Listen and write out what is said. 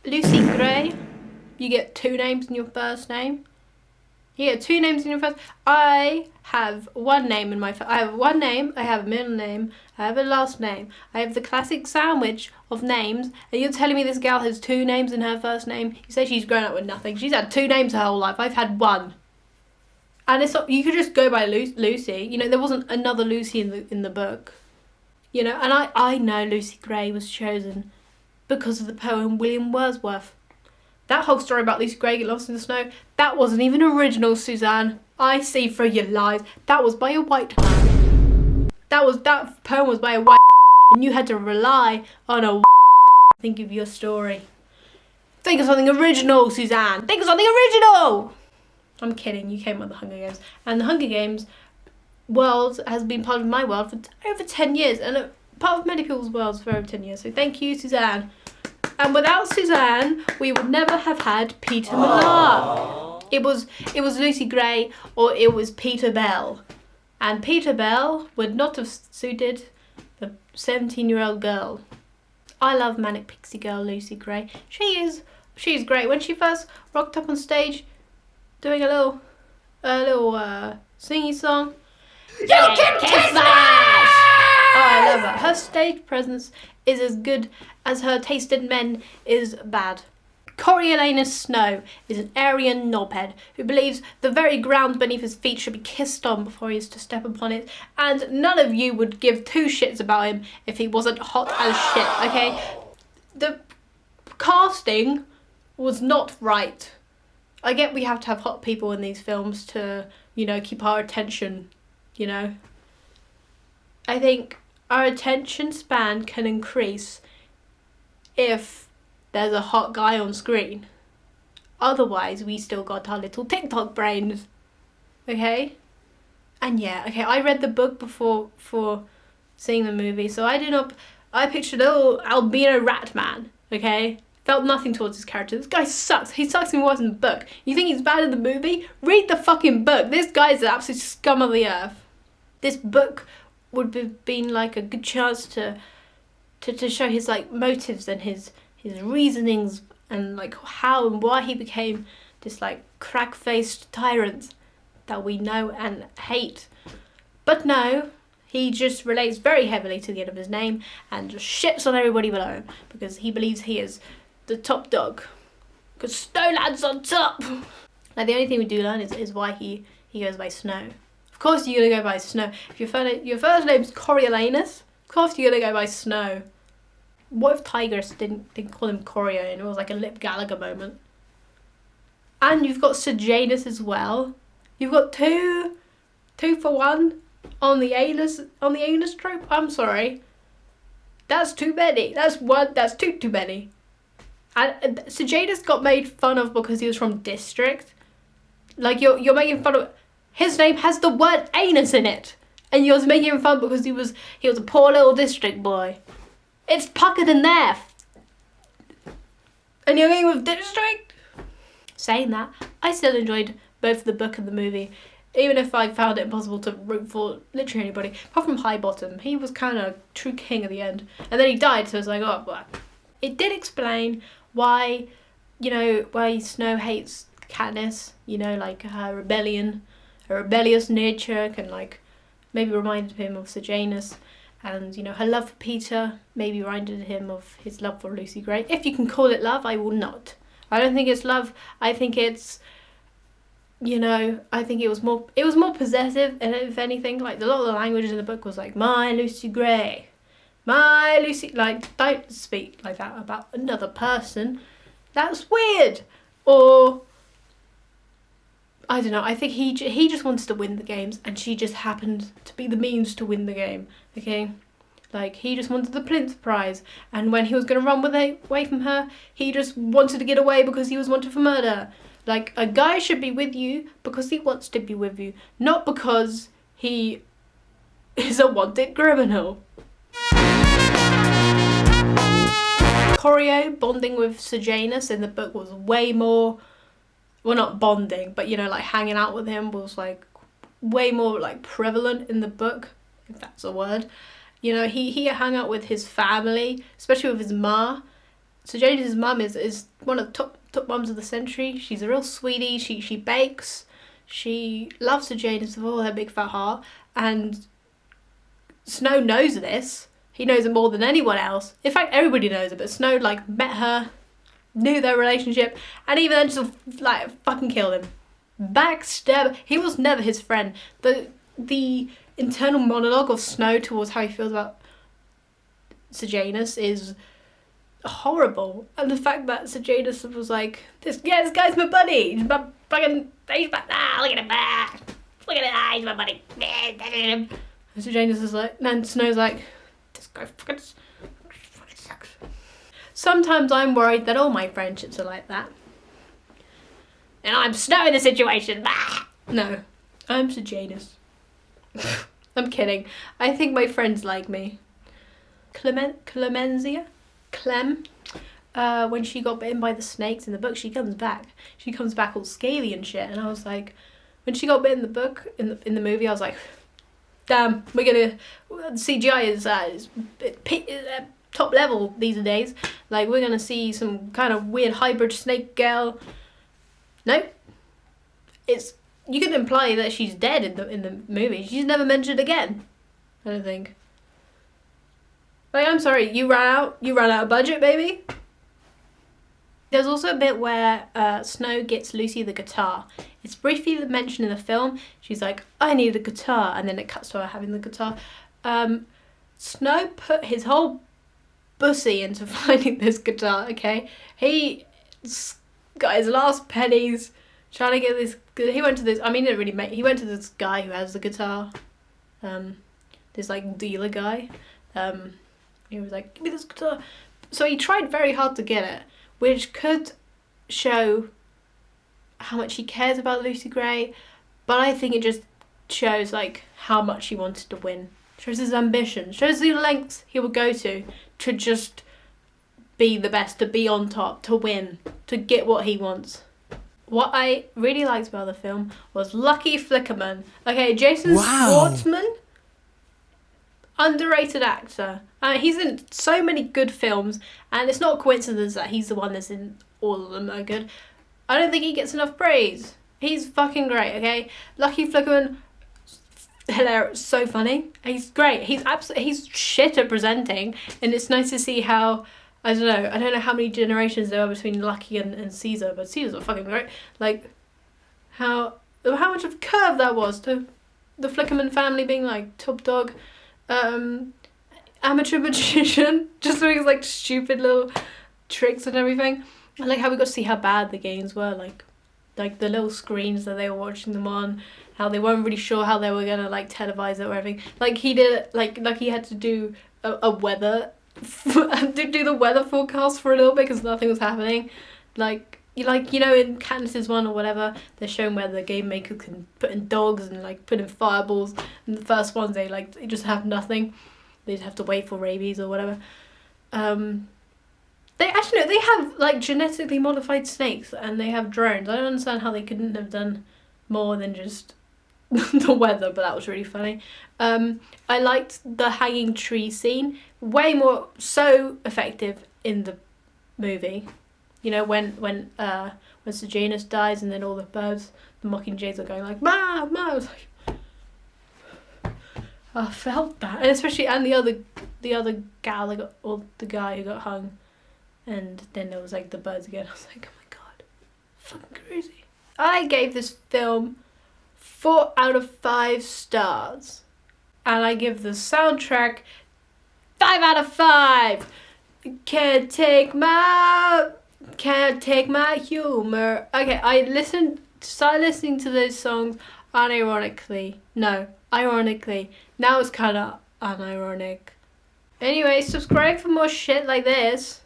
Lucy Gray, you get 2 names in your first name. You get 2 names in your first. I have 1 name in my. I have 1 name. I have a middle name. I have a last name. I have the classic sandwich of names. And you're telling me this gal has 2 names in her first name? You say she's grown up with nothing. She's had 2 names her whole life. I've had 1. And it's not, you could just go by Lucy. You know, there wasn't another Lucy in the book. You know, and I know Lucy Gray was chosen because of the poem William Wordsworth. That whole story about Lucy Gray getting lost in the snow, that wasn't even original, Suzanne. I see through your lies. That was by a white man. That poem was by a white and you had to rely on a think of your story. Think of something original, Suzanne. Think of something original! I'm kidding, you came on the Hunger Games. And the Hunger Games world has been part of my world for over 10 years. And part of many people's worlds for over 10 years. So thank you, Suzanne. And without Suzanne, we would never have had Peter Millar. It was Lucy Gray or it was Peter Bell. And Peter Bell would not have suited the 17-year-old girl. I love Manic Pixie Girl Lucy Gray. She's great. When she first rocked up on stage doing a little singy song. You can kiss that! Oh, I love her. Her stage presence is as good as her taste in men is bad. Coriolanus Snow is an Aryan knobhead who believes the very ground beneath his feet should be kissed on before he is to step upon it, and none of you would give 2 shits about him if he wasn't hot as shit, okay? The casting was not right. I get we have to have hot people in these films to, you know, keep our attention, you know. I think our attention span can increase if there's a hot guy on screen. Otherwise, we still got our little TikTok brains. Okay? And yeah, okay, I read the book before seeing the movie, so I pictured a little albino rat man, okay? Felt nothing towards his character. This guy sucks. He sucks even worse in the book. You think he's bad in the movie? Read the fucking book. This guy is the absolute scum of the earth. This book would have been like a good chance to show his like motives and his reasonings and like how and why he became this like crack-faced tyrant that we know and hate. But no, he just relates very heavily to the end of his name and just shits on everybody below him because he believes he is the top dog. Because Snowland's on top! Like the only thing we do learn is why he goes by Snow. Of course you're going to go by Snow. If your first name's Coriolanus, of course you're going to go by Snow. What if Tigris didn't call him Corio and it was like a Lip Gallagher moment? And you've got Sejanus as well. You've got two for 1 on the anus trope. I'm sorry. That's too many. That's 2 too many. And Sejanus got made fun of because he was from District. Like you're making fun of. His name has the word anus in it, and you're making him fun because he was a poor little District boy. It's puckered in there. And you're going with District? Saying that, I still enjoyed both the book and the movie, even if I found it impossible to root for literally anybody. Apart from Highbottom, he was kind of true king at the end. And then he died, so it's like, oh, well. It did explain why Snow hates Katniss, like her rebellious nature can like maybe reminded him of Sejanus, and her love for Peter maybe reminded him of his love for Lucy Gray. If you can call it love, I will not. I don't think it's love. I think it's I think it was more possessive, and if anything, like a lot of the languages in the book was like, my Lucy Gray. My Lucy, like, don't speak like that about another person. That's weird. Or, I don't know, I think he just wants to win the games, and she just happened to be the means to win the game, okay? Like, he just wanted the plinth prize, and when he was going to run away from her, he just wanted to get away because he was wanted for murder. Like, a guy should be with you because he wants to be with you, not because he is a wanted criminal. Corio bonding with Sejanus in the book was way more, well, not bonding, but like hanging out with him was like way more like prevalent in the book, if that's a word. He hung out with his family, especially with his ma. Sejanus' mum is one of the top mums of the century. She's a real sweetie. She bakes. She loves Sejanus with all her big fat heart. And Snow knows this. He knows it more than anyone else. In fact, everybody knows it. But Snow like met her, knew their relationship, and even then just like fucking killed him. Backstab. He was never his friend. The internal monologue of Snow towards how he feels about Sejanus is horrible. And the fact that Sejanus was like, this guy's my buddy. He's my fucking, look at him, look at him, he's my buddy. And Sejanus is like, and Snow's like, this guy fucking sucks. Sometimes I'm worried that all my friendships are like that. And I'm Snow in the situation. No, I'm Sejanus. I'm kidding. I think my friends like me. Clemenzia? Clem. When she got bitten by the snakes in the book, she comes back. She comes back all scaly and shit. And I was like, when she got bitten in the book, in the movie, I was like, damn, we're gonna, CGI is top level these days. Like, we're gonna see some kind of weird hybrid snake girl. No, you can imply that she's dead in the movie. She's never mentioned again, I don't think. Like, I'm sorry, you ran out of budget, baby. There's also a bit where Snow gets Lucy the guitar. It's briefly mentioned in the film. She's like, I need a guitar, and then it cuts to her having the guitar. Snow put his whole bussy into finding this guitar, okay? He got his last pennies trying to get this. He went to this. I mean, he didn't really he went to this guy who has the guitar. This like dealer guy. He was like, give me this guitar. So he tried very hard to get it, which could show how much he cares about Lucy Gray, but I think it just shows like how much he wanted to win. Shows his ambition. Shows the lengths he would go to just be the best, to be on top, to win, to get what he wants. What I really liked about the film was Lucky Flickerman. Okay, Jason Schwartzman, underrated actor. He's in so many good films, and it's not a coincidence that he's the one that's in all of them that are good. I don't think he gets enough praise. He's fucking great, okay? Lucky Flickerman, hilarious, so funny. He's great. He's shit at presenting, and it's nice to see how, I don't know how many generations there are between Lucky and Caesar, but Caesar's fucking great. Like, how much of a curve that was to the Flickerman family being like top dog. Amateur magician, just doing like stupid little tricks and everything. I like how we got to see how bad the games were, like the little screens that they were watching them on, how they weren't really sure how they were gonna like televise it or everything. Like he did, like he had to do a weather, do the weather forecast for a little bit because nothing was happening. Like you know in Katniss's one or whatever, they're showing where the game maker can put in dogs and like put in fireballs, and the first ones they just have nothing. They just have to wait for rabies or whatever. They actually, no, they have like genetically modified snakes and they have drones. I don't understand how they couldn't have done more than just the weather, but that was really funny. I liked the hanging tree scene. Way more, so effective in the movie. You know, when Sejanus dies and then all the birds, the mockingjays are going like, ma, ma. I was like, I felt that. And especially, and the other gal that got, or the guy who got hung. And then there was like the birds again. I was like, oh my god, fucking crazy. I gave this film 4 out of 5 stars. And I give the soundtrack 5 out of 5. Can't take my humor. Okay, I started listening to those songs unironically. No, ironically. Now it's kind of unironic. Anyway, subscribe for more shit like this.